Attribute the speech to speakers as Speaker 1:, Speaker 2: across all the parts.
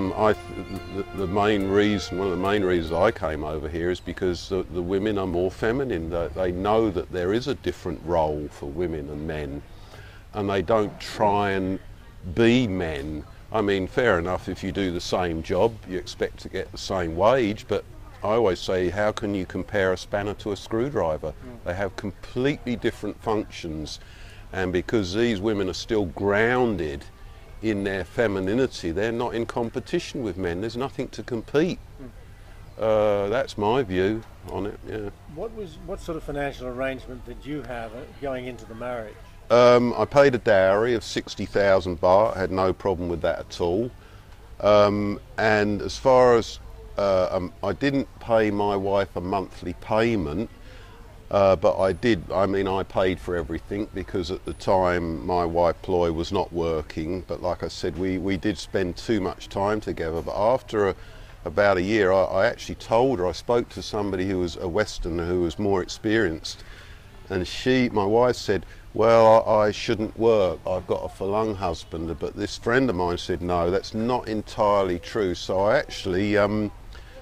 Speaker 1: The main reason, one of the main reasons I came over here is because the women are more feminine. They know that there is a different role for women and men, and they don't try and be men. I mean, fair enough, if you do the same job, you expect to get the same wage, but I always say, how can you compare a spanner to a screwdriver? They have completely different functions, and because these women are still grounded in their femininity, they're not in competition with men. There's nothing to compete. That's my view on it. Yeah.
Speaker 2: What sort of financial arrangement did you have going into the marriage?
Speaker 1: I paid a dowry of 60,000 baht. I had no problem with that at all. And as far as I didn't pay my wife a monthly payment, but I paid for everything because at the time my wife Ploy was not working. But like I said, we did spend too much time together. But after about a year, I actually told her, I spoke to somebody who was a Westerner who was more experienced, and my wife said, well, I shouldn't work, I've got a Falun husband. But this friend of mine said, no, that's not entirely true. So I actually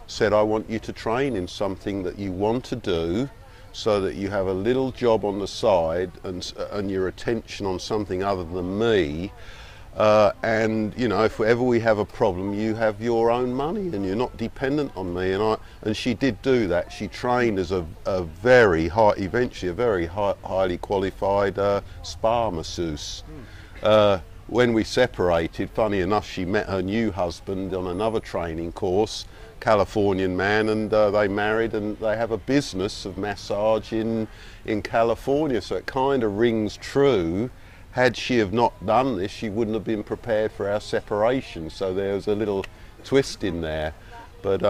Speaker 1: said, I want you to train in something that you want to do, so that you have a little job on the side and your attention on something other than me. And you know, if ever we have a problem, you have your own money and you're not dependent on me. And she did do that. She trained as a very high, eventually a very highly qualified spa masseuse. When we separated, funny enough, she met her new husband on another training course, Californian man, and they married, and they have a business of massage in California. So it kind of rings true. Had she have not done this, she wouldn't have been prepared for our separation. So there's a little twist in there. But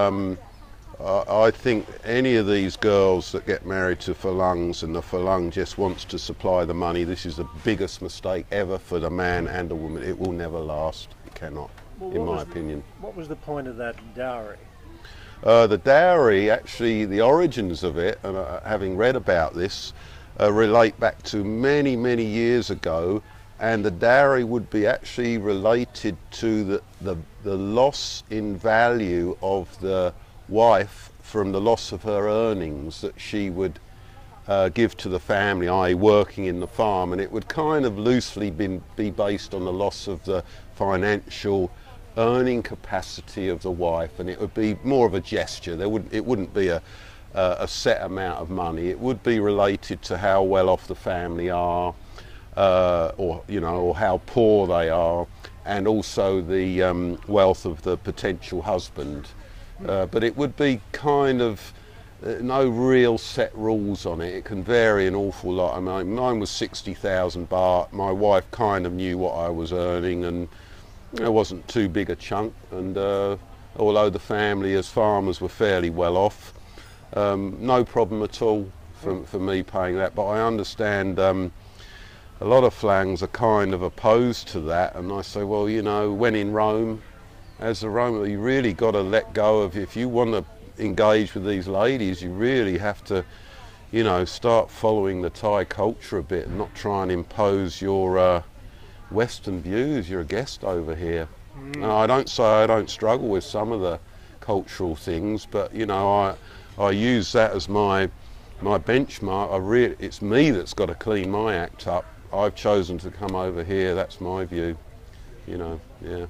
Speaker 1: I think any of these girls that get married to Falungs and the Falung just wants to supply the money, this is the biggest mistake ever for the man and the woman. It will never last. It cannot, in my opinion.
Speaker 2: What was the point of that dowry?
Speaker 1: The dowry, actually, the origins of it, and having read about this, relate back to many, many years ago, and the dowry would be actually related to the loss in value of the wife from the loss of her earnings that she would give to the family, i.e. working in the farm, and it would kind of loosely be based on the loss of the financial earning capacity of the wife, and it would be more of a gesture. It wouldn't be a set amount of money. It would be related to how well off the family are, or how poor they are, and also the wealth of the potential husband. But it would be kind of no real set rules on it. It can vary an awful lot. I mean, mine was 60,000 baht. My wife kind of knew what I was earning, and it wasn't too big a chunk. And although the family as farmers were fairly well off, no problem at all for me paying that. But I understand a lot of Flangs are kind of opposed to that, and I say, well, you know, when in Rome, as a Roman, you really got to let go of, if you want to engage with these ladies, you really have to, you know, start following the Thai culture a bit and not try and impose your Western views. You're a guest over here. No, I don't say I don't struggle with some of the cultural things, but you know, I use that as my benchmark. It's me that's got to clean my act up. I've chosen to come over here. That's my view, you know. Yeah.